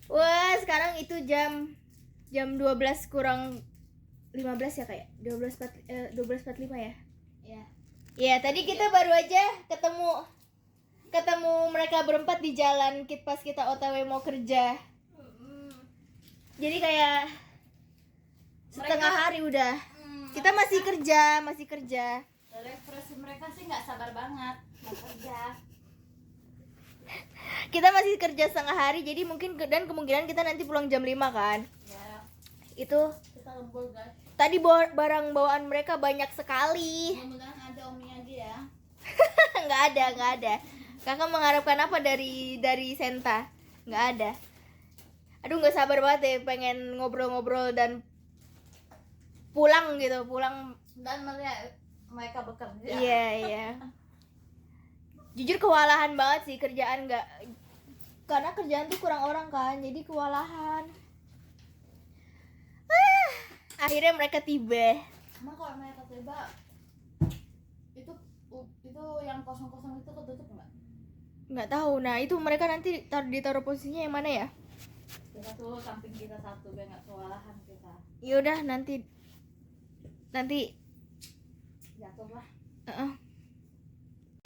Wah, sekarang itu jam 12 kurang 15 ya kayak 12.45 ya. Iya. Iya, tadi kita baru aja ketemu mereka berempat di jalan pas kita OTW mau kerja. Jadi kayak setengah hari udah. Kita masih kerja. Refresh mereka sih nggak sabar banget mau kerja. Kita masih kerja setengah hari, jadi mungkin dan kemungkinan kita nanti pulang jam 5 kan. Ya. Itu Kita lembur guys. tadi barang bawaan mereka banyak sekali. Mudah-mudahan ada omnya dia. nggak ada. Kakak mengharapkan apa dari Senta? Nggak ada. Aduh, nggak sabar banget ya, pengen ngobrol-ngobrol dan pulang Dan melihat mereka bekerja. Iya. Jujur kewalahan banget sih kerjaan, karena kerjaan tuh kurang orang kan, jadi kewalahan. Akhirnya mereka tiba. Emang kalau mereka tiba itu yang kosong-kosong itu ketutup nggak? Nggak tahu. Nah itu mereka nanti ditaruh posisinya yang mana ya? Kita tuh samping kita satu biar nggak kewalahan kita. Yaudah nanti Jatuh lah.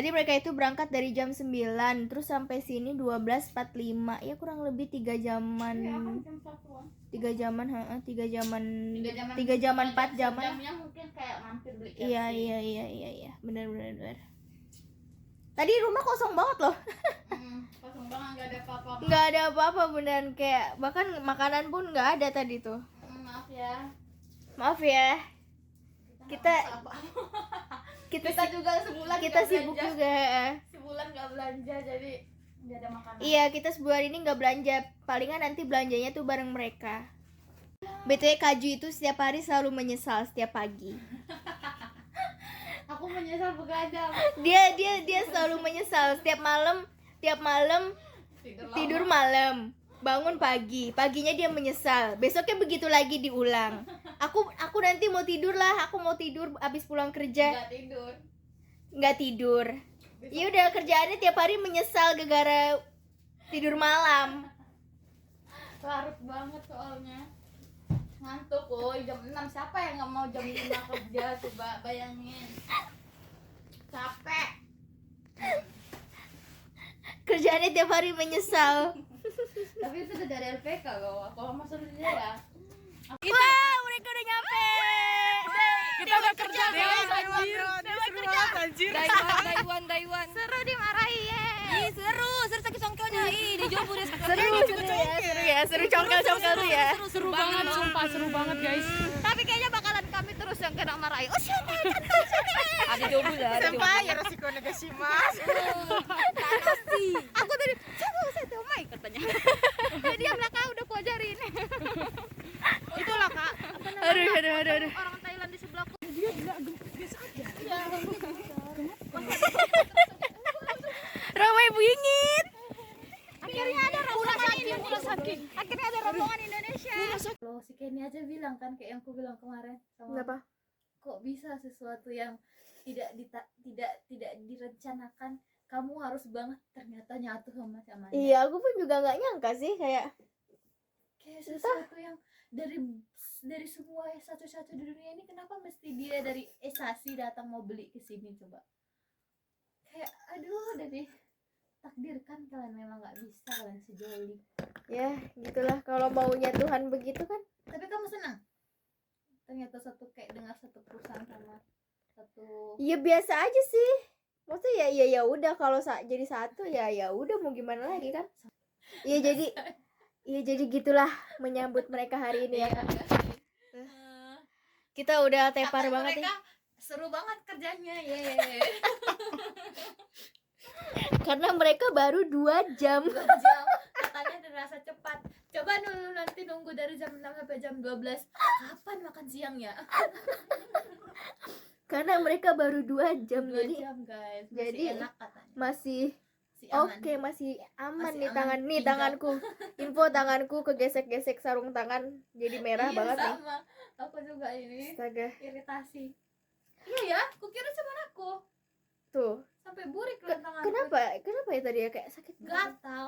Jadi mereka itu berangkat dari jam 9 terus sampai sini 12.45. Ya kurang lebih 3 jaman. Iya kan jam 1-an. 3 jaman, 3 jaman 4 jaman. Jamnya mungkin kayak mampir beli KFC. Iya. Benar. Tadi rumah kosong banget loh. Kosong banget, nggak ada apa-apa. Nggak ada apa-apa beneran, kayak bahkan makanan pun nggak ada tadi tuh. Maaf ya. Kita Kita juga sebulan kita nggak sibuk belanja. juga. Sebulan nggak belanja jadi nggak ada makanan. Iya, kita sebulan ini nggak belanja. Palingan nanti belanjanya tuh bareng mereka. BTW Kaju itu setiap hari selalu menyesal setiap pagi. Aku menyesal begadang. Dia selalu menyesal setiap malam tidur malam, bangun pagi. Paginya dia menyesal. Besoknya begitu lagi diulang. Aku nanti mau tidur abis pulang kerja. Nggak tidur. Ya udah, kerjaannya tiap hari menyesal gara-gara tidur malam. Larut banget soalnya. Ngantuk jam 6. Siapa yang nggak mau jam 5 kerja? Coba bayangin. Capek. Kerjaannya tiap hari menyesal. Tapi itu udah dari LPK loh. Kalau masuk dia ya. Wah, mereka udah nyampe. Kita udah kerja guys, anjir. Daiwan. Seru dimarahi ya. Ih, seru sakit songkelnya. Ih, dijompur deh sekarang. Seru congkel tuh ya. Seru banget, sumpah seru banget guys. Tapi kayaknya bakalan kami terus yang kena marahi. Oh, siapa? Ada jomblo lah, ada jomblo. Yoroshiku onegaishimasu. Aku tadi, saya omai katanya. Dia belakang udah ku ajarin. Itulah Kak. Aduh. Orang Thailand di sebelahku. Dia enggak biasa aja. Ramai bingit. Akhirnya ada rombongan Indonesia. Loh, si Kenny aja bilang kan kayak yang aku bilang kemarin sama. Kenapa? Kok bisa sesuatu yang tidak direncanakan kamu harus banget ternyata nyatu sama Amanda. Iya, aku pun juga nggak nyangka sih, kayak sesuatu yang dari semua satu-satu di dunia ini, kenapa mesti dia dari Esasi datang mau beli ke sini coba? Kayak aduh, dari takdirkan kalian memang nggak bisa, kalian sejoli. ya gitulah, kalau maunya Tuhan begitu kan. Tapi kamu senang? Ternyata kayak dengar satu perusahaan sama satu. Iya, biasa aja sih. Maksudnya ya udah, kalau jadi satu ya udah, mau gimana lagi kan. Iya jadi gitulah menyambut mereka hari ini ya. Kita udah tepar banget mereka ya. Seru banget kerjanya ya. Karena mereka baru 2 jam. 2 jam katanya terasa cepat. Coba dulu nanti nunggu dari jam 6 sampai jam 12. Kapan makan siangnya? Karena mereka baru 2 jam. 2 jadi jam guys. jadi enak katanya. masih Aman. oke, masih aman. Masih Nih aman. tangan nih, Tinggal. tanganku. Info tanganku kegesek-gesek sarung tangan jadi merah Iya, banget nih. sama. Aku juga ini Astaga. iritasi. Iya ya, kukira cuma aku. Tuh. Sampai burik loh tanganku. Kenapa ya tadi ya kayak sakit banget. Gatal.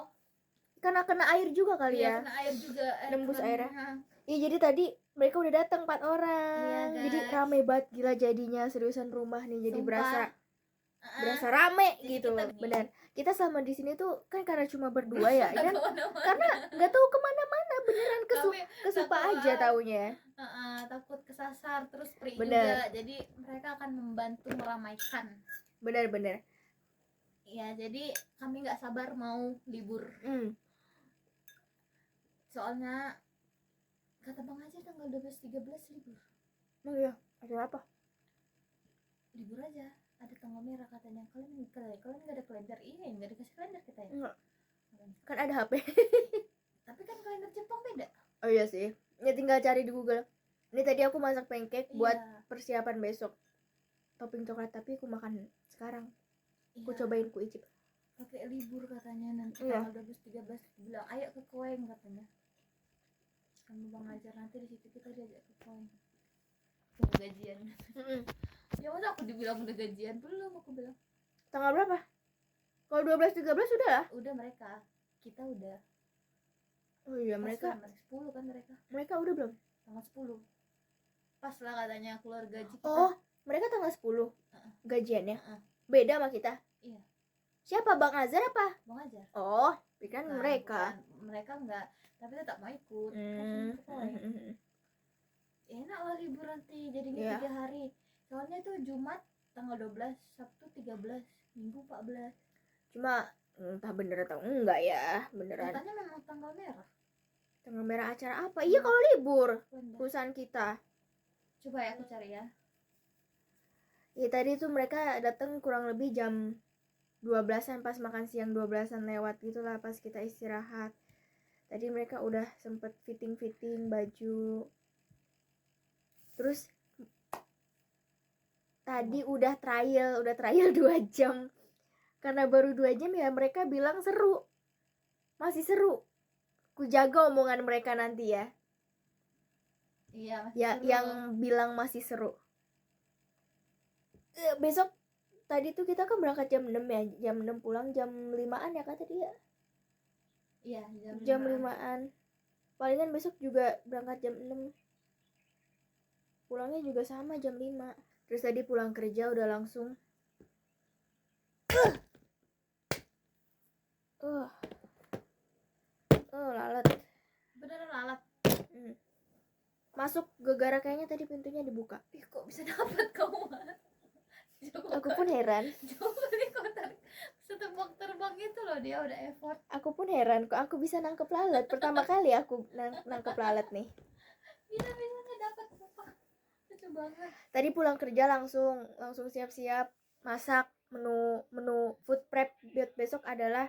karena kena air juga kali Iya, ya. kena air juga, Nembus keran. airnya. Iya, jadi tadi mereka udah datang 4 orang. Iya, Jadi guys. rame banget gila jadinya, seriusan rumah nih. Jadi Sumpah. berasa rame Jadi gitu. kita- Benar. Kita selama di sini tuh kan karena cuma berdua ya, dan Kemana-mana. karena nggak tahu kemana-mana, beneran Tapi kesupa takut aja banget. taunya. Takut kesasar terus perih Bener. juga, jadi mereka akan membantu meramaikan. Benar-benar. Ya, jadi kami nggak sabar mau libur. Soalnya kata Bang aja tanggal 12-13 libur. Oh iya, ada apa? Libur aja. Ada tanggal merah katanya. Kalian nggak ada kalender? Iya, nggak dikasih kalender kita ya. Enggak. Kan ada HP. Tapi kan kalender Jepang beda. Oh iya sih. Ya tinggal cari di Google. Ini tadi aku masak pancake buat Iya, persiapan besok. Topping coklat, tapi aku makan sekarang. Aku iya. cobain, ku icip. Pakai libur katanya nanti Iya. tanggal 12-13 bilang ayo ke Koeng katanya. Sama Bang Ajar nanti di situ kita diajak ke Koeng. Tunggu gajian. Ya masa aku dibilang udah gajian, belum aku bilang. Tanggal berapa? Kalau 12-13 sudah lah. Udah mereka. Kita udah. Oh iya, Pas mereka lah, 10 kan mereka. udah belum? Tanggal 10. Pas lah katanya keluar gaji kita. Oh, mereka tanggal 10 gajiannya. Heeh. Beda sama kita. Iya. Siapa, Bang Azhar apa? Bang Ajar. Oh, kan Nah, mereka. bukan. Mereka enggak, tapi tetap mau ikut. Kan Hmm. ke Koeng. Enak lah libur nanti jadinya Iya. 3 hari. Soalnya itu Jumat tanggal 12, Sabtu 13, Minggu 14. Cuma entah bener atau enggak ya, beneran. Katanya memang tanggal merah. Tanggal merah acara apa? Iya, kalau libur Benda. perusahaan kita. Coba ya aku cari ya. Ya tadi tuh mereka datang kurang lebih jam 12-an, pas makan siang 12-an lewat gitulah, pas kita istirahat. Tadi mereka udah sempet fitting baju. Terus tadi udah trial 2 jam. Karena baru 2 jam ya, mereka bilang seru. Masih seru. Ku jaga omongan mereka nanti ya. Iya, masih Ya, seru. yang bilang masih seru. Besok tadi tuh kita kan berangkat jam 6 ya. Jam 6 pulang jam 5-an ya kata dia. Iya, Jam 5. 5-an. Palingan besok juga berangkat jam 6. Pulangnya juga sama jam 5. Terus tadi pulang kerja udah langsung lalat. Beneran lalat. Masuk gegara kayaknya tadi pintunya dibuka. Ih, kok bisa dapat kamu? Aku pun heran. Coba nih kok terbang itu loh, dia udah effort. Aku pun heran kok aku bisa nangkep lalat. Pertama kali aku nangkep lalat nih. Bisa-bisanya dapat, sumpah. Lucu banget. Tadi pulang kerja langsung siap-siap masak. Menu food prep buat besok adalah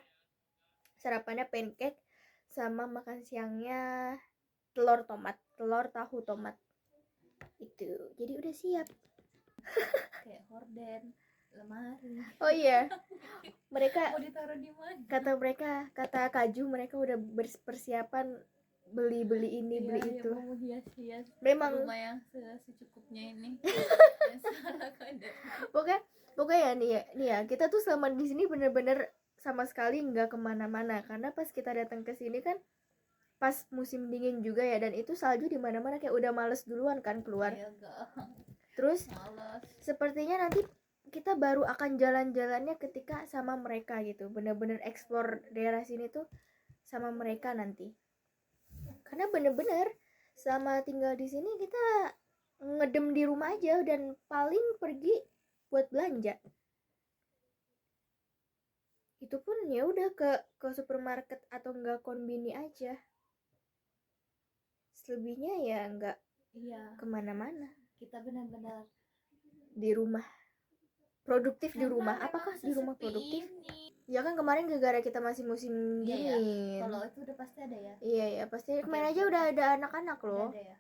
sarapannya pancake sama makan siangnya telur tahu tomat. Itu. Jadi udah siap. Kayak horden, lemari. Oh iya. Mereka Mau ditaruh di mana? kata Kaju mereka udah berpersiapan beli ini, Iya, beli iya, itu. mau hias-hias Memang rumah yang secukupnya ini. Yang salah kadang. pokoknya nih ya, kita tuh selama di sini bener-bener sama sekali nggak kemana-mana, karena pas kita datang ke sini kan pas musim dingin juga ya, dan itu salju di mana-mana, kayak udah males duluan kan keluar. Iya, enggak. Terus Males. sepertinya nanti kita baru akan jalan-jalannya ketika sama mereka gitu, bener-bener explore daerah sini tuh sama mereka nanti, karena bener-bener sama tinggal di sini kita ngedem di rumah aja dan paling pergi buat belanja. Itu pun ya udah ke supermarket atau enggak konbini aja. Selebihnya ya enggak Iya, kemana-mana. kita benar-benar Di rumah. Produktif di Karena rumah. memang Apakah di rumah sesepi produktif? ini. Ya kan kemarin gara-gara kita masih musim Iya, ya. dingin. Kalau itu udah pasti ada ya. Iya ya, pasti kemarin aja udah ada anak-anak Udah loh. ada ya.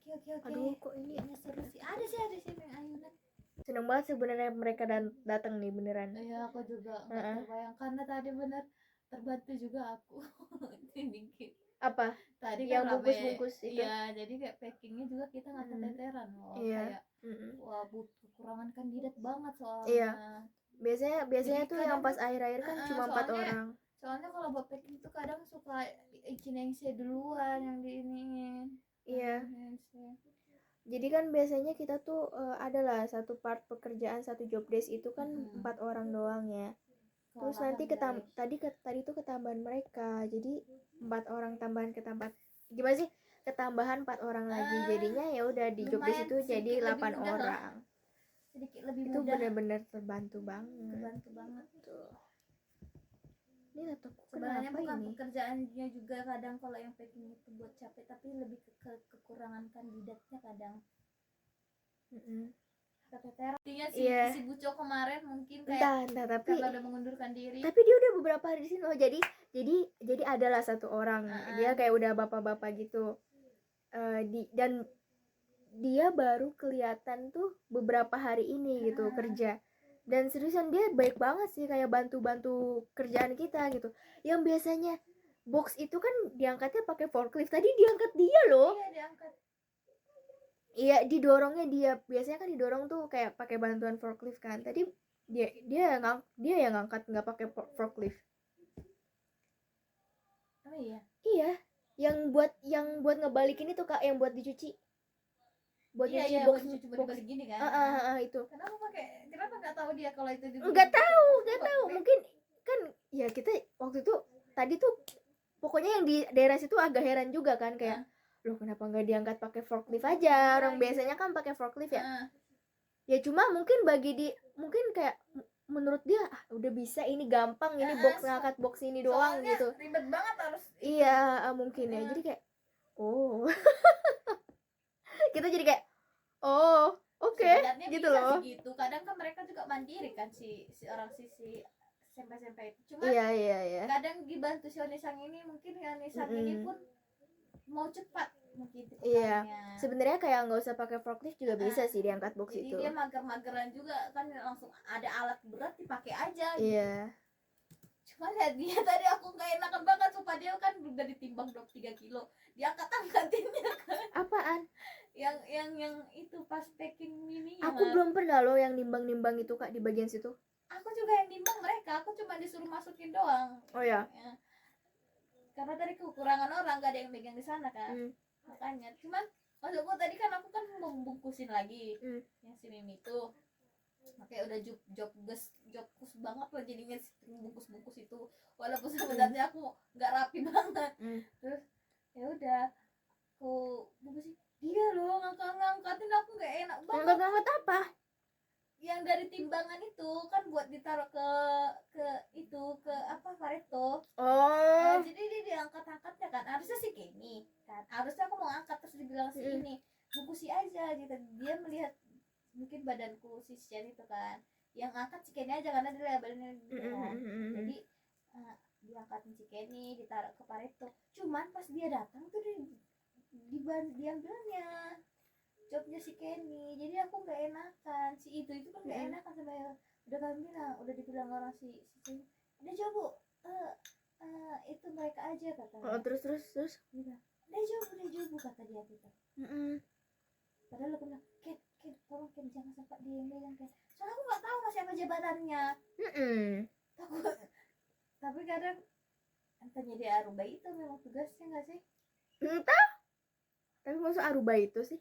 Oke. Aduh, kok ini Kayaknya seru sih. Ada sih yang ayunan. seneng banget sebenarnya mereka datang nih beneran. Iya, aku juga nggak terbayang karena tadi benar terbantu juga aku. Dikit. Apa? Tadi Yang kan rame. bungkus-bungkus itu. Iya, jadi kayak packingnya juga kita nggak keteteran loh. Iya. Kayak wah, kekurangan kandidat banget soalnya. Iya. Biasanya Jadi tuh yang kadang pas tuh, akhir-akhir kan cuma 4 soalnya orang. Soalnya kalau buat packing itu kadang suka ikinengse duluan yang diiniin. Iya. Ikinengse. Jadi kan biasanya kita tuh adalah satu part pekerjaan, satu job desk itu kan 4 orang doang ya. Terus nanti tadi tuh ketambahan mereka. Jadi 4 orang tambahan gimana sih? Ketambahan 4 orang lagi. Jadinya ya udah di job desk lumayan itu jadi sedikit 8 lebih mudah lah. orang. Sedikit lebih Itu mudah. benar-benar terbantu banget. Terbantu banget. Tuh. Ini laptopku Sebenarnya kenapa bukan ini? pekerjaannya juga kadang kalau yang packing itu buat capek, tapi lebih ke kekurangan kandidatnya kadang. Artinya Iya. si Buco kemarin mungkin kayak Entah tapi karena udah mengundurkan diri. dia udah beberapa hari di sini loh. Jadi adalah satu orang dia kayak udah bapak-bapak gitu. Dan dia baru kelihatan tuh beberapa hari ini gitu kerja. Dan seriusan dia baik banget sih, kayak bantu-bantu kerjaan kita gitu. Yang biasanya box itu kan diangkatnya pakai forklift, tadi diangkat dia loh. Iya, diangkat. Iya, didorongnya dia. Biasanya kan didorong tuh kayak pakai bantuan forklift kan. Tadi dia yang ngangkat, nggak pakai forklift. Oh iya. Iya, yang buat ngebalikin itu Kak, yang buat dicuci. Buat Iya, nyuci buat box cuci box gini kan. itu. Kenapa nggak tahu dia kalau itu Nggak tahu. Mungkin kan ya kita waktu itu tadi tuh pokoknya yang di daerah situ agak heran juga kan, kayak loh kenapa nggak diangkat pakai forklift aja, orang biasanya kan pakai forklift ya. Ya cuma mungkin mungkin kayak menurut dia udah bisa, ini gampang, ini box ngangkat box ini doang soalnya gitu. Ribet banget harus. Iya, mungkin ya. Jadi kayak oh. Kita jadi kayak oh, oke, gitu loh. Gitu. Kadang kan mereka juga mandiri kan si orang sisi sampai itu. Cuma Iya. kadang dibantu si Onisang ini, mungkin Onisang ini pun mau cepat mungkin. Iya. Sebenarnya kayak nggak usah pakai forklift juga bisa sih diangkat box jadi itu. dia mager-mageran juga kan, langsung ada alat berat dipakai aja. Iya. Cuma lihat dia tadi, aku nggak enakan banget, supaya dia kan udah ditimbang 23 kilo, dia angkat-angkatinnya kan. Apaan? Yang itu pas packing mininya. Aku belum pernah loh yang nimbang-nimbang itu Kak, di bagian situ. Aku juga yang nimbang mereka, aku cuma disuruh masukin doang. Oh ya. Karena tadi kekurangan orang, gak ada yang megang di sana kan. Makanya cuman maksudku tadi kan aku kan membungkusin lagi yang si Mimi tuh. Makanya udah jobkus banget lah jadinya bungkus-bungkus itu, walaupun sebenarnya aku nggak rapi banget. Terus ya udah aku bungkusin, dia loh ngangkatin, aku nggak enak banget. Ngangkat apa? Yang dari timbangan itu kan buat ditaruh ke apa, Pareto. Jadi dia diangkat-angkatnya kan, harusnya si Kenny kan, harusnya aku mau angkat, terus dibilang si ini bungkusi aja gitu. Dia melihat mungkin badanku si Sian itu kan, yang angkat si Kenny aja karena dia badannya kan. Jadi diangkatin si Kenny, ditaruh ke Pareto. Cuman pas dia datang tuh diambilnya jobnya si Kenny, jadi aku nggak enakan. Si itu kan nggak enakan, sampai udah dibilang orang si Kenny, udah coba itu mereka aja katanya. Terus Udah coba kata dia gitu. Padahal aku bilang, Ken, tolong Ken, jangan sampai dia bilang Ken, soalnya aku nggak tahu masih apa jabatannya. Takut. Tapi kadang entahnya dia Aruba itu memang tugasnya nggak sih? Entah. Tapi maksud Aruba itu sih,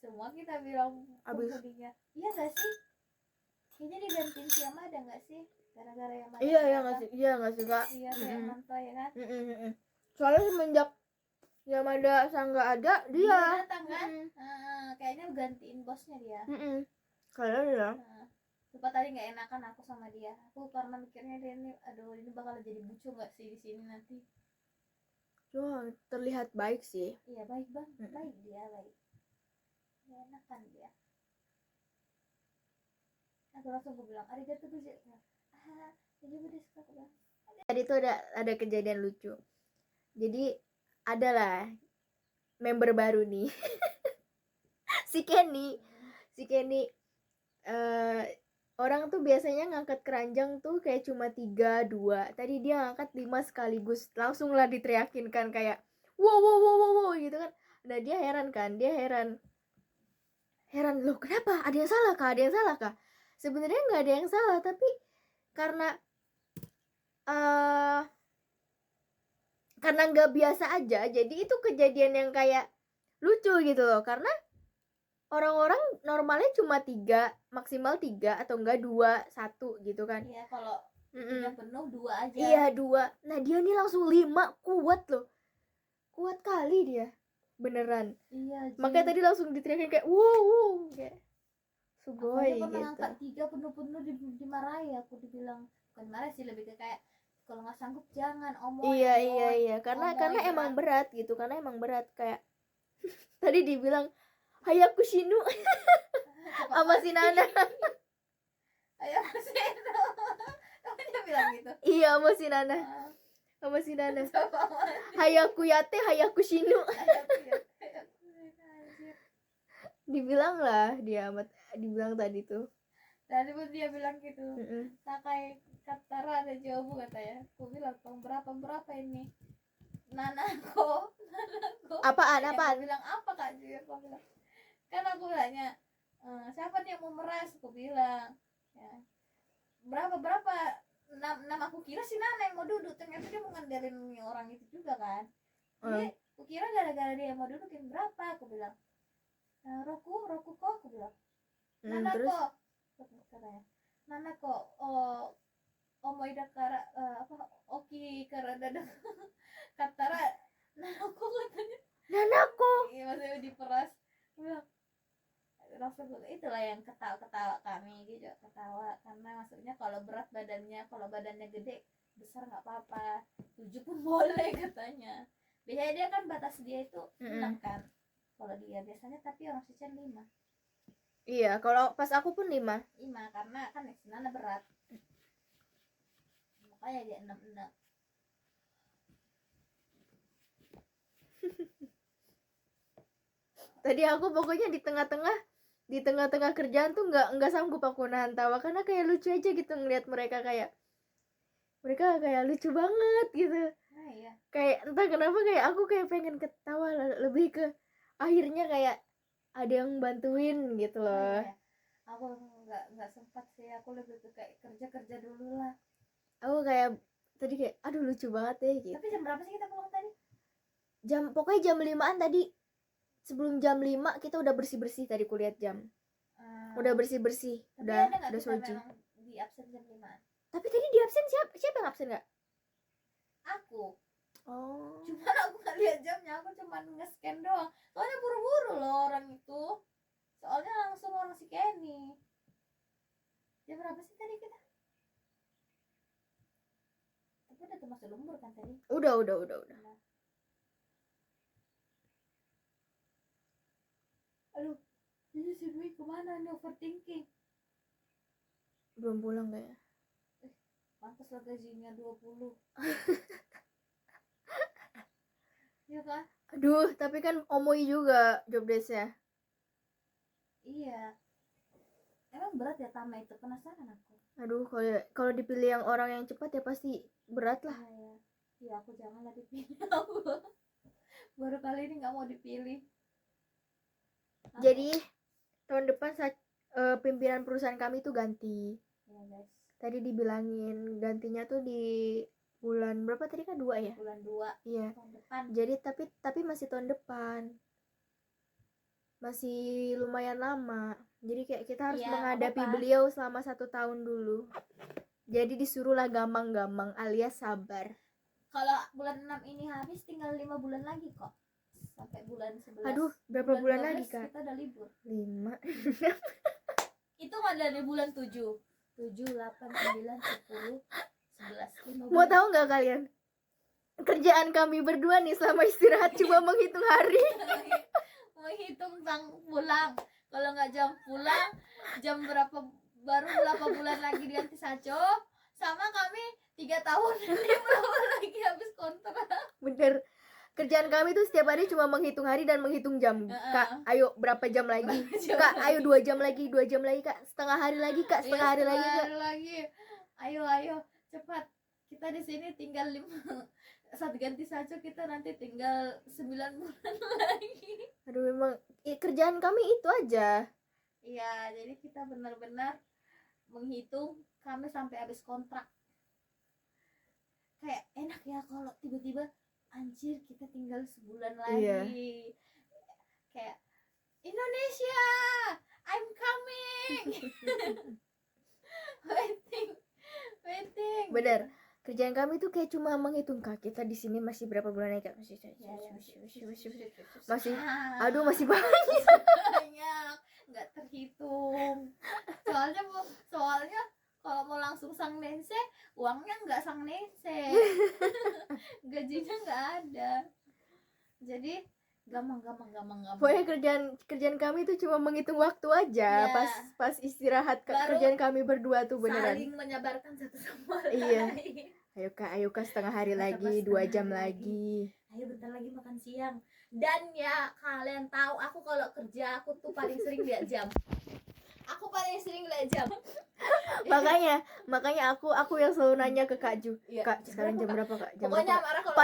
semua kita bilang penghuninya, iya nggak sih? Kayaknya digantiin si Yamada nggak sih? Gara-gara Yamada. Iya nggak sih Kak. Iya kayak Manto ya kan. Soalnya semenjak Yamada sang nggak ada, dia datang kan. Kayaknya gantiin bosnya dia. Kayaknya ya. Lupa tadi nggak enakan aku sama dia. Aku karena mikirnya dia ini, aduh ini bakal jadi bucu nggak sih di sini nanti. Wah, terlihat baik sih. Iya baik bang, baik dia baik. Nggak enakan dia. Aku langsung gue bilang, arigato gozaimasu. Jadi udah suka aku bilang. Tadi tuh ada kejadian lucu. Jadi adalah member baru nih. si Kenny orang tuh biasanya ngangkat keranjang tuh kayak cuma 3, 2. Tadi dia ngangkat 5 sekaligus. Langsung lah diteriakin kan, kayak wow gitu kan. Nah dia heran kan, heran loh, kenapa? Ada yang salah kah? Sebenarnya nggak ada yang salah, tapi karena karena nggak biasa aja, jadi itu kejadian yang kayak lucu gitu loh, karena orang-orang normalnya cuma 3, maksimal 3 atau enggak 2, 1 gitu kan. Iya, kalau Mm-mm. udah penuh 2 aja. Iya 2. Nah dia nih langsung 5, kuat loh, kuat kali dia, beneran. Iya, Ji. Makanya tadi langsung diteriakin kayak wow, kayak Aku sugoi aja pernah gitu. angkat 3 penuh-penuh dimarahi, aku dibilang bukan marah sih, lebih ke kayak kalau nggak sanggup jangan omong. Iya, karena emang berat gitu, karena emang berat kayak tadi dibilang hayaku shinu sama si Nana. Ayo Seno. Kamu dia bilang gitu. Iya sama si Nana, Ah, sama si Nana. sama aja. Hayaku yate hayaku shinu. Ayo, anjir. Dibilang lah dia dibilang tadi tuh. Tadi pun dia bilang gitu. Mm-mm. Sakai Katara ada jawabu katanya. Aku bilang tong berapa ini? Nanako. Apaan? Aku bilang apa Kak Ji? Aku bilang kan aku bilangnya siapa nih yang mau meras? Aku bilang ya berapa nama aku kira si Nana yang mau duduk, ternyata dia mau ngandelin orang itu juga kan. Jadi aku kira gara-gara dia yang mau dudukin berapa, aku bilang Roku kok, aku bilang Nana Terus kok katanya Nana kok omoida kara oki kara dada katara Nana kok katanya. Nanako. Iya, maksudnya diperas. Aku bilang langsung itulah yang ketawa kami gitu, ketawa karena maksudnya kalau berat badannya, kalau badannya gede besar nggak apa-apa, 7 pun boleh katanya. Biasanya dia kan batas dia itu 6 kan kalau dia biasanya, tapi orang Sichen 5. Iya, kalau pas aku pun 5. Karena kan Nana berat, makanya dia 6. Tadi aku pokoknya di tengah-tengah kerjaan tuh nggak sanggup aku nahan tawa, karena kayak lucu aja gitu ngeliat mereka kayak lucu banget gitu. Nah iya, Kayak entah kenapa kayak aku kayak pengen ketawa, lebih ke akhirnya kayak ada yang bantuin gitu loh. iya. Aku nggak sempat sih, aku lebih ke kayak kerja dulu lah. Aku kayak tadi kayak aduh lucu banget ya gitu. Tapi jam berapa sih kita pulang tadi? Pokoknya jam 5-an tadi. Sebelum jam 5 kita udah bersih-bersih tadi, kulihat jam. Udah bersih-bersih. Tapi Udah ada nggak kita soji. memang di absen jam 5? Tapi tadi di absen siapa yang absen nggak? Aku. Oh. Cuman aku nggak lihat jamnya, aku cuman nge-scan doang. Soalnya buru-buru loh orang itu. Soalnya langsung orang si Kenny. Jam berapa sih tadi kita? Tapi udah termasuk lembur kan tadi? Udah. Nah. Aduh, ini si Dwi kemana nih, overthinking? Belum pulang kayaknya. Pantas lah gajinya 20. Iya kan? Aduh, tapi kan omoi juga job desk-nya. Iya. Emang berat ya Tama itu, penasaran aku. Aduh, kalau dipilih yang orang yang cepat ya pasti berat lah. Iya, aku janganlah dipilih. Aku baru kali ini nggak mau dipilih. Jadi tahun depan pimpinan perusahaan kami tuh ganti. Ya guys, Tadi dibilangin gantinya tuh di bulan berapa tadi kan 2 ya? bulan 2 Iya. tahun depan. Jadi tapi masih tahun depan. Masih lumayan lama. Jadi kayak kita harus Iya, menghadapi apa-apa. beliau selama 1 tahun dulu. Jadi disuruhlah gamang-gamang alias sabar. Kalau bulan 6 ini habis, tinggal 5 bulan lagi kok. Sampai bulan 11. Aduh, berapa bulan 12 lagi, Kak? Kita udah libur. 5. Itu nggak dari bulan 7. 7, 8, 9, 10, 11. Mau tahu nggak kalian? Kerjaan kami berdua nih selama istirahat cuma menghitung hari. Menghitung sang pulang. Kalau nggak jam pulang, jam berapa berapa bulan lagi di Antisaco, sama kami 3 tahun 5 bulan lagi habis kontrak. Bener. Kerjaan kami tuh setiap hari cuma menghitung hari dan menghitung jam. Kak, ayo berapa jam lagi? Kak, ayo 2 jam lagi, 2 jam lagi, Kak. Setengah hari lagi, Kak. Setengah hari lagi, Kak. Ayo cepat. Kita di sini tinggal 5. Saat ganti saja kita nanti tinggal 9 bulan lagi. Aduh, memang kerjaan kami itu aja. Iya, jadi kita benar-benar menghitung kami sampai habis kontrak. Kayak enak ya kalau tiba-tiba anjir kita tinggal sebulan Iya. lagi. Kayak Indonesia, I'm coming. waiting. Bener, kerjaan kami tuh kayak cuma menghitung kak, kita di sini masih berapa bulan lagi Kak? Masih aduh masih banyak. banyak, nggak terhitung. Soalnya kalau mau langsung sang nense, uangnya nggak sang nense, gajinya nggak ada. Jadi gampang. Pokoknya kerjaan kami tuh cuma menghitung waktu aja. Iya. Pas istirahat Baru kerjaan kami berdua tuh beneran. saling menyabarkan satu sama Iya. lain. Ayo kak setengah hari Masa lagi, pas 2 jam setengah hari lagi. Ayo bentar lagi makan siang. Dan ya kalian tahu aku kalau kerja aku tuh paling sering lihat jam. Aku paling sering lihat jam. Makanya aku yang selalu nanya ke Kak Ju. Iya, Kak, sekarang jam berapa Kak? Jam Pokoknya berapa? marah kalau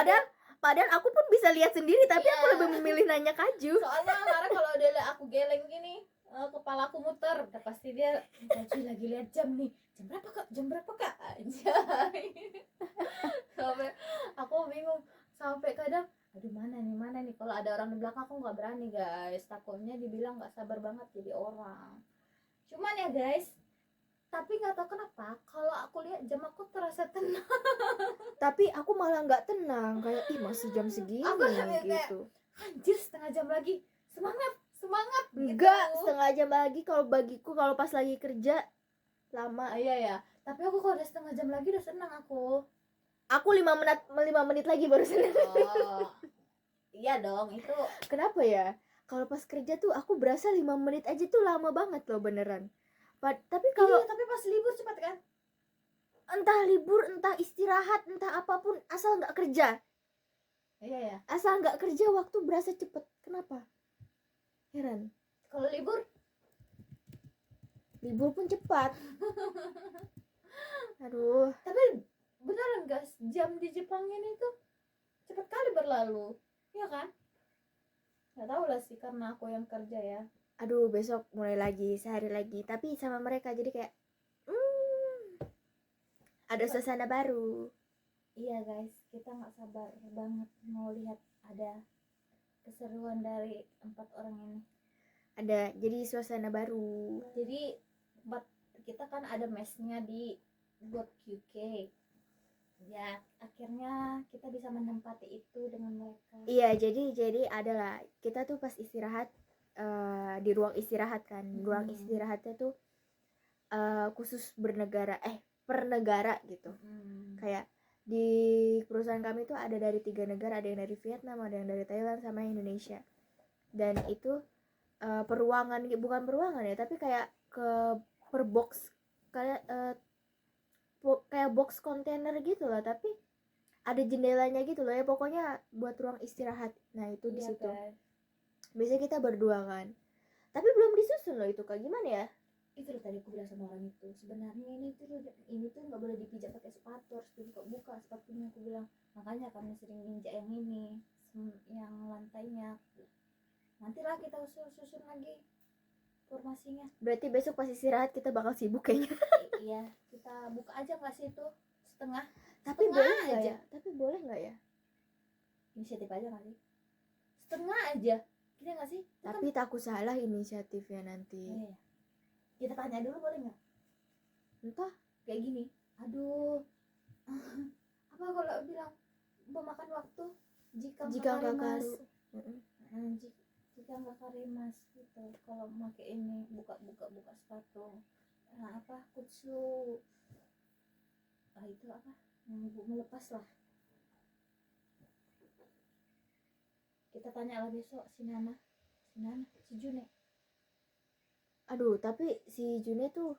Padahal aku pun bisa lihat sendiri, tapi Iya. aku lebih memilih nanya Kak Ju. soalnya marah kalau dia lihat aku geleng gini, kepala aku muter, udah pasti dia Ju lagi lihat jam nih. Jam berapa kak? Anjay. Sampai aku bingung, sampai kadang aduh mana nih kalau ada orang di belakang aku nggak berani guys, takutnya dibilang nggak sabar banget jadi orang. Cuman ya guys, tapi nggak tahu kenapa kalau aku lihat jam aku terasa tenang. Tapi aku malah nggak tenang, kayak ih masih jam segini Aku kayak- gitu. Anjir setengah jam lagi, semangat gitu. Enggak, setengah jam lagi kalau bagiku kalau pas lagi kerja lama. Iya ya, tapi aku kalau udah setengah jam lagi udah senang aku. Aku 5 menit lagi baru senang. Oh iya dong itu. Kenapa ya? Kalau pas kerja tuh aku berasa 5 menit aja tuh lama banget loh beneran. Tapi kalau Iya, tapi pas libur cepat kan. entah libur, entah istirahat, entah apapun, asal nggak kerja. Iya ya, Asal nggak kerja waktu berasa cepet. Kenapa? Heran. kalau libur Libur pun cepat. Aduh. tapi beneran guys, jam di Jepang ini tuh cepat kali berlalu, ya kan? Nggak tahu lah sih karena aku yang kerja ya. Aduh, besok mulai lagi, sehari lagi. Tapi sama mereka jadi kayak ada suasana baru. Iya guys, kita nggak sabar banget mau lihat ada keseruan dari 4 orang ini. Ada jadi suasana baru. Jadi kita kan ada mesnya di buat QK. Ya, akhirnya kita bisa menempati itu dengan mereka. Iya, jadi adalah kita tuh pas istirahat di ruang istirahat kan. Ruang istirahatnya tuh khusus per negara gitu. Kayak di perusahaan kami tuh ada dari 3 negara, ada yang dari Vietnam, ada yang dari Thailand, sama Indonesia. Dan itu peruangan, bukan peruangan ya, tapi kayak per box, kayak kayak box kontainer gitu lah, tapi ada jendelanya gitu loh ya, pokoknya buat ruang istirahat. Nah itu di situ. Kan? Biasanya kita berdua kan, tapi belum disusun loh itu kak, gimana ya? Itu loh tadi aku bilang sama orang itu, sebenarnya ini tuh nggak boleh dipijak pakai sepatu, harus dibuka sepatunya. Aku bilang makanya kami sering injak yang ini, yang lantainya. Nantilah kita susun lagi formasinya. Berarti besok pas istirahat kita bakal sibuk kayaknya. Iya, kita buka aja nggak sih itu setengah. Tapi Setengah boleh nggak aja. ya? Tapi boleh nggak ya? Inisiatif aja nggak sih? Setengah aja, kita nggak sih? Itu Tapi takut salah inisiatifnya nanti. iya. Kita tanya dulu boleh nggak? Entah. Kayak gini, aduh, apa kalau bilang memakan waktu jika nggak mas, karu. jika nggak karimas gitu. Kalau pakai ini buka sepatu, nah apa kutsu, itu apa? Melepas lah. Kita tanya lah besok si Nana, si June. Aduh, tapi si June tuh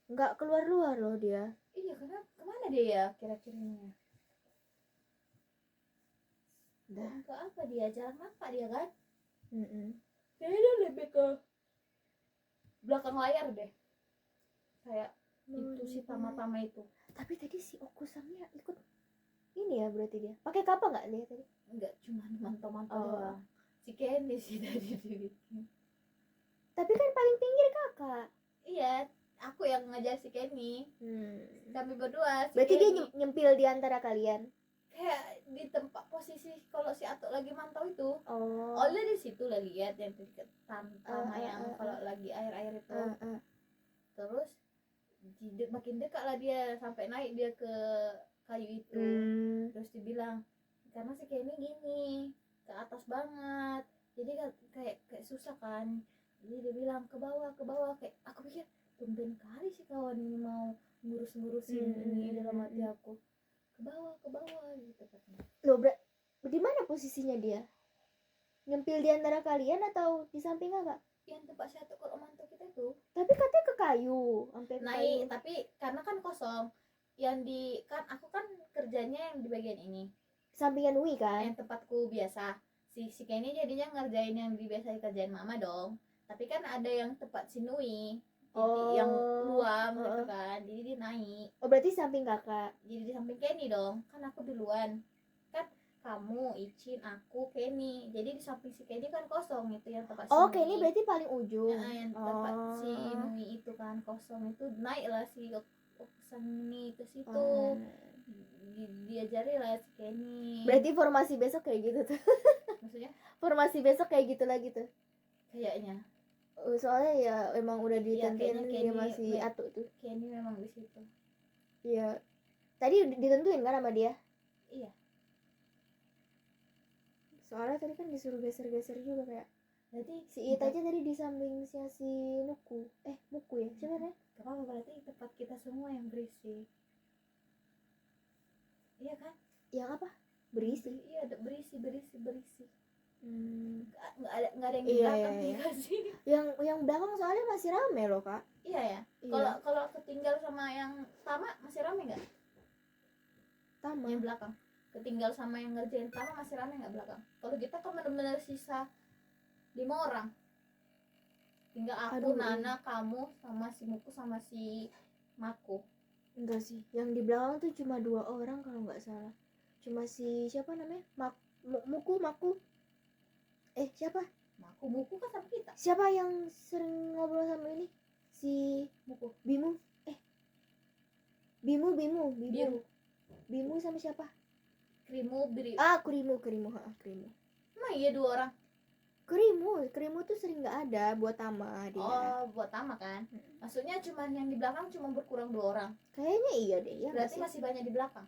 nggak keluar loh dia. Iya, karena kemana dia ya kira-kiranya? Dah. Ke apa dia? Jarang nampak dia kan? Kayaknya Lebih ke belakang layar deh. Kayak itu si Tama-Tama itu. Tapi tadi si Okusangnya ikut ini ya, berarti dia pakai kapal nggak dia tadi? Enggak, cuma mantau-mantau Oh. doang. Si Kenny sih tadi dibikin. Tapi kan paling pinggir kakak. Iya, aku yang ngajar si Kenny. Kami berdua. Si Berarti dia Kenny. nyempil di antara kalian. kayak di tempat posisi kalau si Atok lagi mantau itu. Oh. Oleh di situ lah lihat yang dekat tanah yang kalau lagi air-air itu. Terus makin dekat lah dia sampai naik dia ke kayu itu. Terus dibilang karena si Kenny gini ke atas banget, jadi kayak susah kan. Jadi dia bilang ke bawah kayak aku pikir tumben kali sih kawan ini mau ngurus-ngurusin ini dalam hati aku. Ke bawah gitu katanya. Loh, di mana posisinya dia? Nyempil di antara kalian atau di samping kakak? Yang tempat satu kalau mantau kita itu Tapi katanya ke kayu, hampir ke naik, kayu. tapi karena kan kosong. Yang di kan aku kan kerjanya yang di bagian ini. Sampingan Ui kan? Yang tempatku biasa. Si Kenny jadinya ngerjain yang biasa kerjain mama dong. Tapi kan ada yang tempat si Nui. Yang luam gitu kan. Jadi dia naik. Oh, berarti samping kakak. Jadi di samping Kenny dong. Kan aku duluan. Kan kamu, Icin, aku, Kenny. Jadi di samping si Kenny kan kosong itu yang tempat si Oh, Nui. Kenny berarti paling ujung. Nah, yang tempat si Nui itu kan kosong itu naik lah si ini ke situ. Diajari lah si Kenny. Berarti formasi besok kayak gitu tuh. Maksudnya Formasi besok kayak gitu lagi tuh. kayaknya Soalnya ya emang udah Iya, ditentuin kayaknya dia Kenny masih atuk tuh. Kenny memang di situ. Iya. Tadi ditentuin kan sama dia? Iya. Soalnya tadi kan disuruh geser-geser juga kayak. Berarti Si It aja tadi di samping si Nuku. Muku ya? Siapa namanya? gak apa-apa, berarti tempat kita semua yang berisi. Iya kan? Yang apa? Berisi. Iya, ada berisi. Hmm. Nggak ada yang di Iya, belakang iya. dikasih. Yang belakang soalnya masih rame loh, Kak. Iya ya. Iya. Kalau ketinggal sama yang Tama masih rame nggak? Tama. Yang belakang. Ketinggal sama yang ngerjain Tama masih rame nggak belakang? Kalau kita kan benar-benar sisa 5 orang. Tinggal aku, Aduh, Nana, kamu, sama si Muku, sama si Mako. Enggak sih. Yang di belakang tuh cuma 2 orang kalau nggak salah. Cuma si siapa namanya? Maku. Siapa? Muku kan sama kita. Siapa yang sering ngobrol sama ini? Si Muku. Bimu. Bimu. Biru. Bimu sama siapa? Krimu, Biri. Kurimu. Krimu. Emang iya 2 orang? Krimu tuh sering nggak ada buat Tama dia. Oh, buat Tama kan? Maksudnya cuman yang di belakang cuma berkurang 2 orang. Kayaknya iya deh ya. Berarti masih banyak di belakang.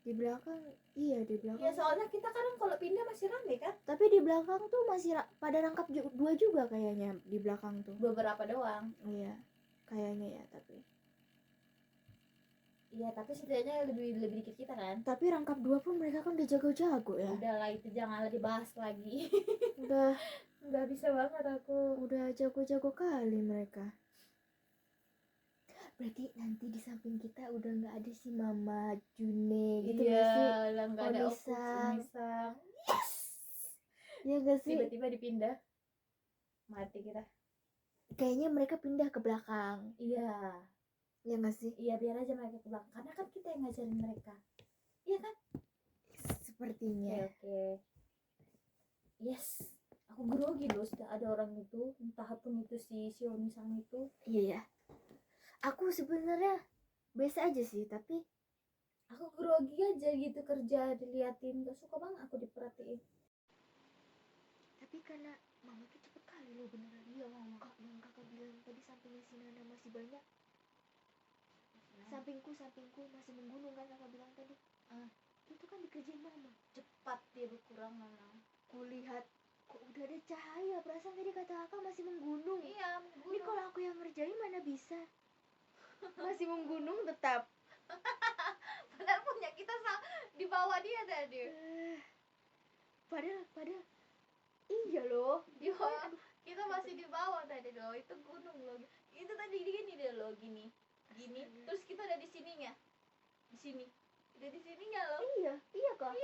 Di belakang, iya di belakang. Ya soalnya kita kadang kalau pindah masih rame kan? Tapi di belakang tuh masih pada rangkap 2 juga kayaknya di belakang tuh. Beberapa doang. Iya, kayaknya ya tapi. Iya, tapi setidaknya lebih dikit kita kan. Tapi rangkap 2 pun mereka kan udah jago-jago ya. Udahlah, itu janganlah dibahas lagi. Udah Nggak bisa banget aku. udah jago-jago kali mereka. Berarti nanti di samping kita udah nggak ada si Mama June gitu nggak sih? Iya, lah nggak ada Onisang. Onisang. Yes. Ya nggak sih? Tiba-tiba dipindah. Mati kita. Kayaknya mereka pindah ke belakang. Iya. Ya nggak sih? Iya, biar aja mereka ke belakang. Karena kan kita yang ngajarin mereka. Iya kan? Sepertinya. Oke. Yes. Aku grogi loh sudah ada orang itu, entah pun itu si Onisang itu. Iya ya. Aku sebenarnya biasa aja sih, tapi Aku grogi aja gitu kerja diliatin, gak suka banget aku diperhatiin. tapi karena Mama tuh cepet kali loh beneran. Iya Mama, yang kakak bilang tadi sampingnya si Nana masih banyak. Sampingku masih menggunung kan kakak bilang tadi. Itu kan dikerjain Mama. Cepat dia berkurang memang. Kulihat kok udah ada cahaya, perasaan tadi kata kakak masih menggunung. Iya, Ini kalau aku yang ngerjain mana bisa. Masih menggunung tetap. padahal punya kita di bawah dia tadi. Padahal iya loh. Iya, kita masih di bawah tadi loh. Itu gunung loh. Itu tadi gini deh loh, gini. Terus kita ada di sininya. Di sini. Udah di sininya loh. Iya kak.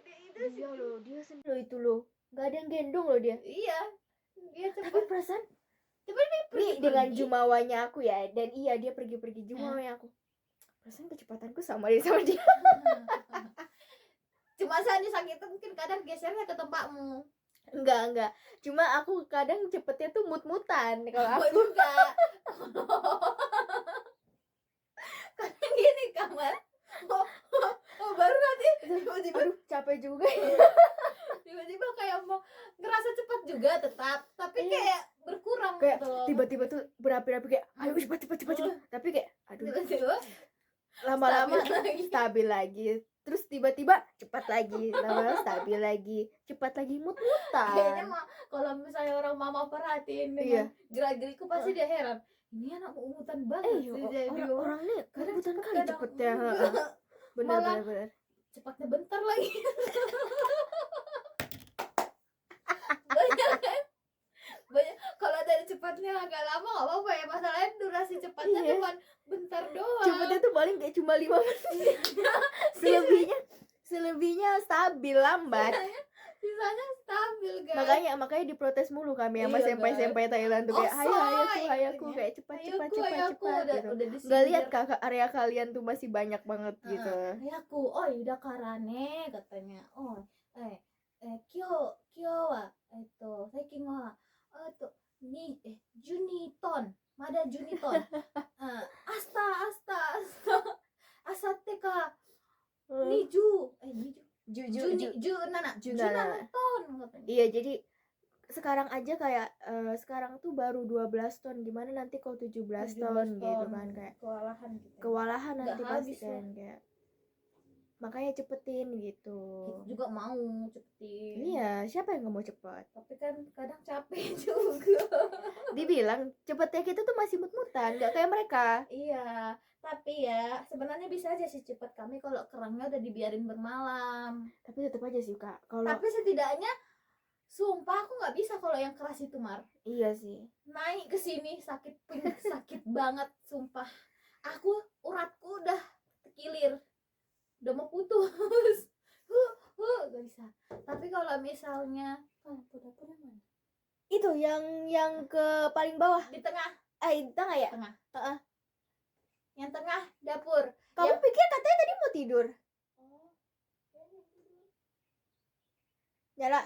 Udah itu Iya loh, dia sendiri loh itu loh. Gak ada yang gendong loh dia. Iya. Dia Tapi cepat. perasaan Coba dia Nih dengan jumawanya aku ya, dan iya dia pergi jumawanya aku. Perasaan kecepatanku sama dia sama dia. Cuma saja sakit mungkin kadang gesernya ke tempatmu. Enggak. Cuma aku kadang cepetnya tuh mut-mutan kalau Aku aku. juga. Kadang gini kamar. Oh, baru nanti tiba-tiba Aduh, capek juga. tiba-tiba kayak mau ngerasa cepat juga tetap, tapi Iya. kayak berkurang Kayak gitu loh. tiba-tiba tuh berapi-api kayak ayo cepat cepat cepat cepat. Tapi kayak aduh, Tiba-tiba lama-lama stabil lagi. stabil lagi. Terus tiba-tiba cepat lagi, lama-lama stabil lagi, cepat lagi, Kayaknya mut-mutan. mah kalau misalnya orang mama perhatiin Iya. dengan gerak-gerikku pasti dia heran. Ini anak umutan banget sih jadi orang nih kadang kerebutan cepet, kali kadang cepetnya. enggak. Bener Malah- bener bener. Cepatnya bentar lagi. banyak kan? Banyak kalau dari cepatnya agak lama nggak apa-apa ya, masalahnya durasi cepatnya Iya. cuma bentar doang. Cepetnya tuh paling kayak cuma 5 menit. selebihnya stabil lambat. Sisanya stabil guys. Makanya diprotes mulu kami sama Iya, senpai Thailand tuh kayak Oh, hayo say, hayaku katanya. kayak cepat Ayo cepat aku, cepat ayo aku, cepat gitu. udah Nggak lihat disindir. kakak area kalian tuh masih banyak banget gitu. Aku, oh udah karane katanya. Oh, kyo wa saikin wa ni Juniton, mada Juniton. Asta asatte ka niju Junana Junana. ton katanya. Iya, jadi sekarang aja kayak sekarang tuh baru 12 ton, gimana nanti kalau 17 ton gitu kan, kayak kewalahan gitu. kewalahan Nggak nanti pasti habis kan kayak. Makanya cepetin gitu. Kita juga mau cepetin. Iya, siapa yang nggak mau cepet? Tapi kan kadang capek juga. Dibilang cepetnya kita tuh masih mut-mutan, nggak kayak mereka. Iya, tapi ya sebenarnya bisa aja sih cepet kami kalau kerangnya udah dibiarin bermalam. Tapi tetap aja sih kak, kalau Tapi setidaknya sumpah aku nggak bisa kalau yang keras itu Mar. iya sih. Naik ke sini sakit sakit banget sumpah. Aku uratku udah terkilir. Udah mau putus. Gak bisa. Tapi kalau misalnya dapurnya mana? Itu yang ke paling bawah. Di tengah, Di tengah ya? Tengah. Heeh. yang tengah dapur. Kamu Yang- pikir katanya tadi mau tidur? Nyala.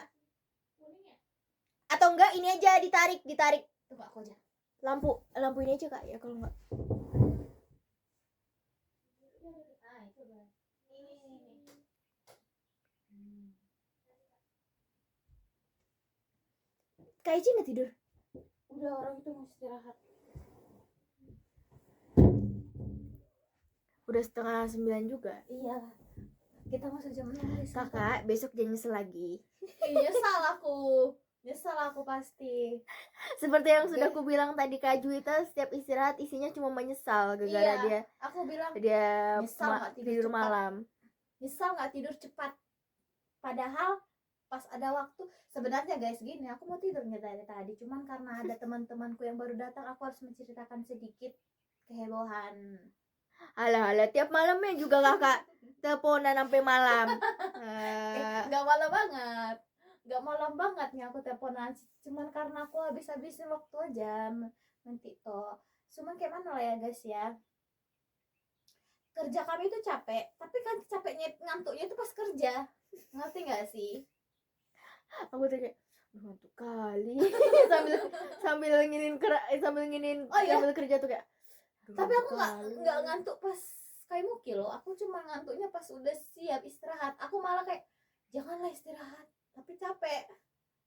Atau enggak ini aja ditarik. Tunggu aku aja. Lampu ini aja kak ya kalau enggak. Ah, itu Bang. Ini. Kak Ici nggak tidur? Udah orang itu mau istirahat. Udah 8:30 juga. Iya. Kita masuk jam 6 di sini. Kakak besok jangan nyesel lagi. Nyesal aku pasti. Seperti yang sudah aku bilang tadi, Kak Juwita setiap istirahat isinya cuma menyesal gara-gara Iya. Aku bilang dia Nyesal nggak tidur tidur cepat. malam. nyesal nggak tidur cepat. Padahal pas ada waktu sebenarnya guys gini, aku mau tidurnya dari tadi, cuman karena ada teman-temanku yang baru datang, aku harus menceritakan sedikit kehebohan. Alah, tiap malamnya juga kakak teleponan sampai malam. Nggak malam banget nih aku teleponan, cuman karena aku habis-habisin waktu aja nanti toh. Cuman kayak mana lah ya guys ya, kerja kami itu capek, tapi kan capeknya ngantuknya itu pas kerja, ngerti nggak sih? Aku tuh kayak "Aduh, ngantuk kali." sambil nginin Oh, iya? sambil kerja tuh kayak "Aduh, Tapi aku ngantuk kali." nggak ngantuk pas kayak Muki loh, aku cuma ngantuknya pas udah siap istirahat. Aku malah kayak janganlah istirahat, tapi capek.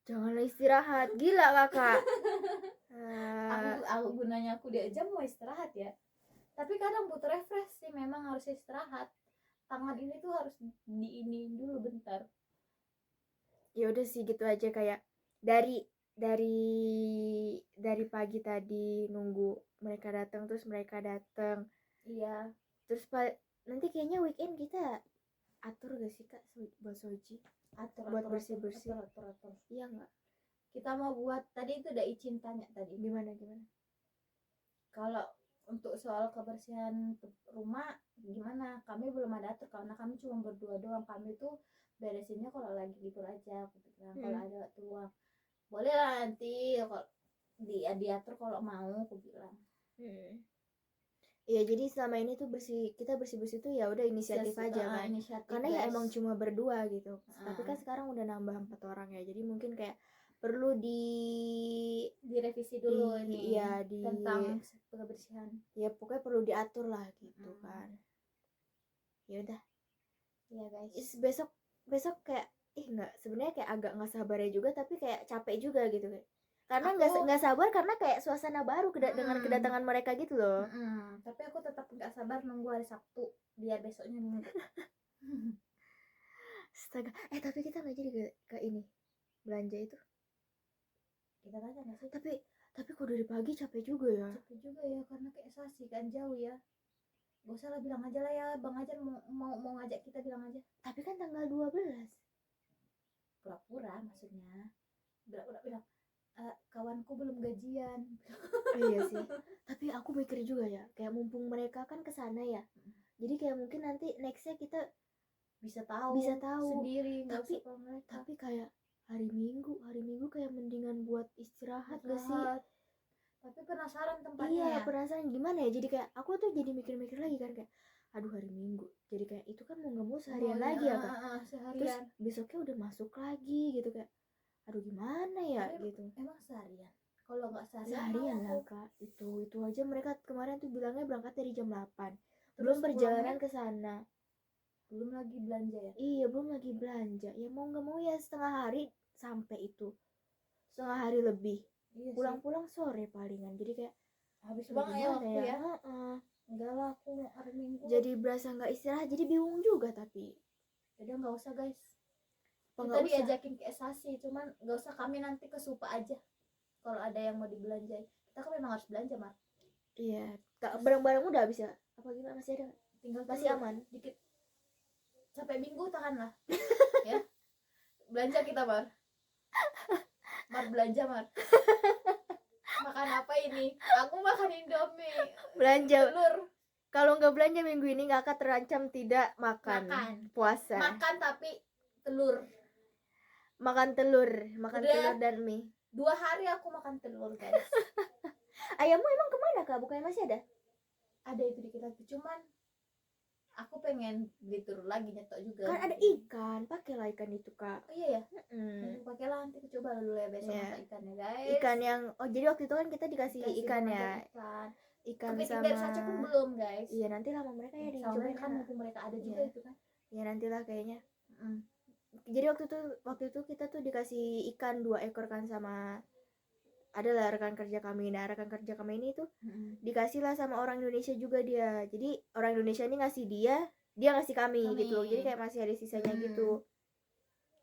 Janganlah istirahat, gila kakak. Aku gunanya aku diajak mau istirahat ya, tapi kadang butuh refresh sih, memang harus istirahat. Tangan ini tuh harus diiniin dulu bentar. Ya udah sih gitu aja, kayak dari pagi tadi nunggu mereka datang, terus mereka datang, Iya, terus nanti kayaknya weekend kita atur gak sih kak buat Soji? Buat bersih-bersih. atur. Iya nggak? Kita mau buat, tadi itu udah izin tanya tadi, Gimana? kalau untuk soal kebersihan rumah gimana, kami belum ada atur karena kami cuma berdua doang. Kami tuh beresinnya kalau lagi libur aja, aku bilang. Kalau ada waktu luang boleh lah nanti kalau diatur kalau mau, aku bilang. Iya, jadi selama ini tuh kita bersih tuh ya udah inisiatif aja kan, Inisiatif, karena ya guys. emang cuma berdua gitu. Tapi kan sekarang udah nambah 4 orang ya, jadi mungkin kayak perlu direvisi dulu nih iya, tentang kebersihan. ya pokoknya perlu diatur lah gitu kan. Ya udah, Iya guys. besok besok kayak nggak, sebenarnya kayak agak nggak sabar ya juga, tapi kayak capek juga gitu kayak. Karena nggak sabar karena kayak suasana baru dengan kedatangan mereka gitu loh. Tapi aku tetap nggak sabar nunggu hari Sabtu biar besoknya Minggu. Astaga, tapi kita nggak jadi ke ini belanja itu. Kita tanya nggak sih? Tapi kok dari pagi capek juga ya. Capek juga ya karena kayak Sasi kan jauh ya. Gak usah lah, bilang aja lah ya Bang Ajar mau ngajak kita, bilang aja. Tapi kan tanggal 12. Pura-pura maksudnya. Pura-pura bilang kawanku belum gajian. Iya sih. Tapi aku mikir juga ya, kayak mumpung mereka kan kesana ya. Jadi kayak mungkin nanti nextnya kita bisa tahu sendiri, nggak usah sama mereka. Tapi kayak hari Minggu kayak mendingan buat istirahat gak sih? Tapi penasaran tempatnya. Iya, penasaran gimana ya. Jadi kayak aku tuh jadi mikir-mikir lagi kan, kayak aduh hari Minggu. Jadi kayak itu kan mau nggak mau seharian lagi ya kan. Seharian. Terus besoknya udah masuk lagi gitu, kayak aduh gimana ya. Tapi gitu. Emang seharian? Kalau nggak seharian lah Kak. Itu aja mereka kemarin tuh bilangnya berangkat dari jam 8. Belum perjalanan ke sana. Belum lagi belanja ya? Iya, belum lagi belanja. Ya mau nggak mau ya setengah hari sampai itu. Setengah hari lebih. Iya, pulang-pulang sore palingan. Jadi kayak habis banget ya waktu ya. Enggak lah, aku hari Minggu. Jadi berasa nggak istirahat, jadi bingung juga tapi. Udah nggak usah guys. Kita diajakin ke Esasi, cuman nggak usah, kami nanti ke Supa aja. Kalau ada yang mau dibelanjain. Kita kan memang harus belanja, Mar. Iya, barang-barang udah habis ya? Apa gimana, masih ada? Tinggal masih aman dikit. Sampai Minggu tahan lah. Ya. Belanja kita, Mar. Mar belanja, Mar. Makan apa ini? Aku makan Indomie. Belanja telur. Kalau nggak belanja minggu ini nggak akan terancam tidak makan. Puasa. Makan tapi telur. Makan telur dan mie. 2 hari aku makan telur, guys. Ayammu emang kemana Kak? Bukannya masih ada? Ada itu di kita, cuman aku pengen beli telur lagi, nyetok juga. Kan ada ikan, pakailah ikan itu Kak. Oh iya ya. Pakailah, nanti aku coba dulu ya besok masak ikannya guys. Ikan yang jadi waktu itu kan kita dikasih ikan ya. Ikan kepiting sama dari Saca pun belum guys. Iya nanti lah sama mereka ya dicoba kan, mumpung mereka ada juga itu kan. Ya nantilah kayaknya. Jadi waktu itu kita tuh dikasih ikan 2 ekor kan sama adalah rekan kerja kami. Nah rekan kerja kami ini tuh dikasih lah sama orang Indonesia juga dia. Jadi orang Indonesia ini ngasih dia ngasih kami gitu. Jadi kayak masih ada sisanya gitu.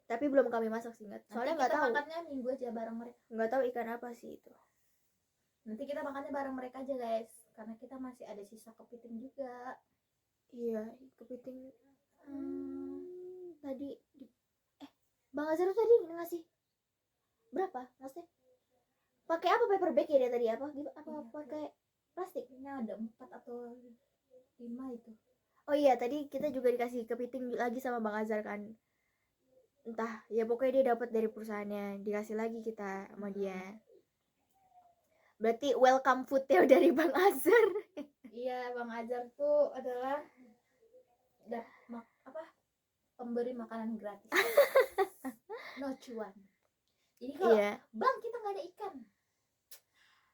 Tapi belum kami masak sih, soalnya nggak tahu. Makannya minggu aja bareng mereka. Nggak tahu ikan apa sih itu. Nanti kita makannya bareng mereka aja guys, karena kita masih ada sisa kepiting juga. Iya kepiting. Tadi Bang Azhar tadi ngasih berapa maksudnya? Pakai apa, paper bag ya dia tadi apa pakai plastik? Ini ada 4 atau 5 itu. Oh iya tadi kita juga dikasih kepiting lagi sama Bang Azhar kan. Entah ya pokoknya dia dapat dari perusahaannya, dikasih lagi kita sama dia. Berarti welcome food ya dari Bang Azhar. Iya Bang Azhar tuh adalah pemberi makanan gratis. No cuan. Jadi kalau Bang kita nggak ada ikan,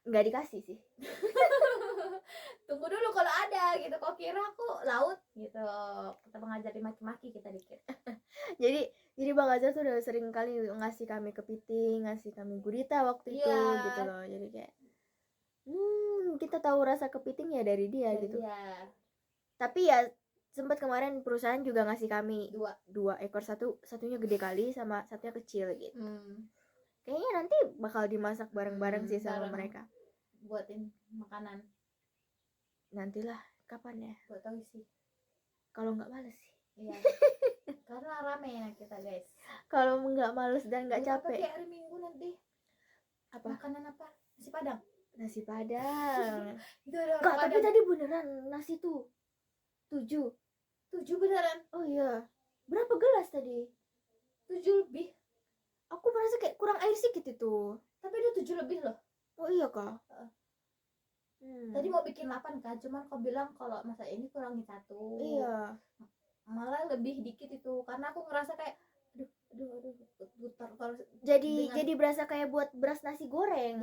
nggak dikasih sih. Tunggu dulu kalau ada gitu. Kok kira aku laut gitu. Kita mengajar dimaki-maki kita dikit. jadi Bang Azhar tuh udah sering kali ngasih kami kepiting, ngasih kami gurita waktu itu gitu loh. Jadi kayak kita tahu rasa kepiting ya dari dia gitu. Tapi ya sempat kemarin perusahaan juga ngasih kami 2 ekor, satunya gede kali sama satunya kecil gitu. Kayaknya nanti bakal dimasak bareng-bareng sih sama mereka. Buatin makanan. Nantilah kapan ya? Buat tahu sih. Kalau nggak males sih. Iya. Karena rame ya kita guys. Kalau nggak males dan nggak capek. Kayak hari Minggu nanti. Apa? Makanan apa? Nasi Padang. Nasi Padang. Itu ada Kak, tapi tadi beneran nasi tuh 7 beneran? Oh iya. Berapa gelas tadi? 7 lebih. Aku merasa kayak kurang air sedikit itu. Tapi ada 7 lebih loh. Oh iya Kak. Tadi mau bikin 8 kan, cuman kau bilang kalau masa ini kurangin 1. Iya. Malah lebih dikit itu, karena aku ngerasa kayak aduh. Jadi berasa kayak buat beras nasi goreng.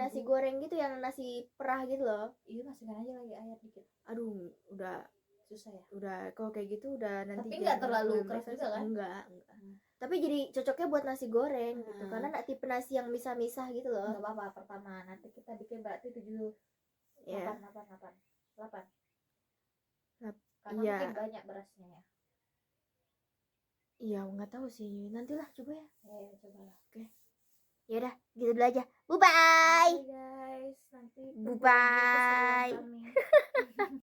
Nasi goreng gitu yang nasi perah gitu loh. Iya, masukkan aja lagi air dikit. Aduh, udah susah ya. Udah kalau kayak gitu udah nanti Tapi nggak jadi terlalu problem keras breakfast. juga kan? Enggak. Tapi jadi cocoknya buat nasi goreng gitu. Hmm. Karena nggak tipe nasi yang misah-misah gitu loh. Nggak apa-apa, pertama nanti kita bikin berarti 7 Ya. 8. Karena Iya. mungkin banyak berasnya ya. Iya, nggak tahu sih. Nantilah coba ya. Ya, cobalah. Ya udah, gitu dulu aja. Bye bye. Bye guys, nanti Bye-bye. tunggu lagi keseruan kami.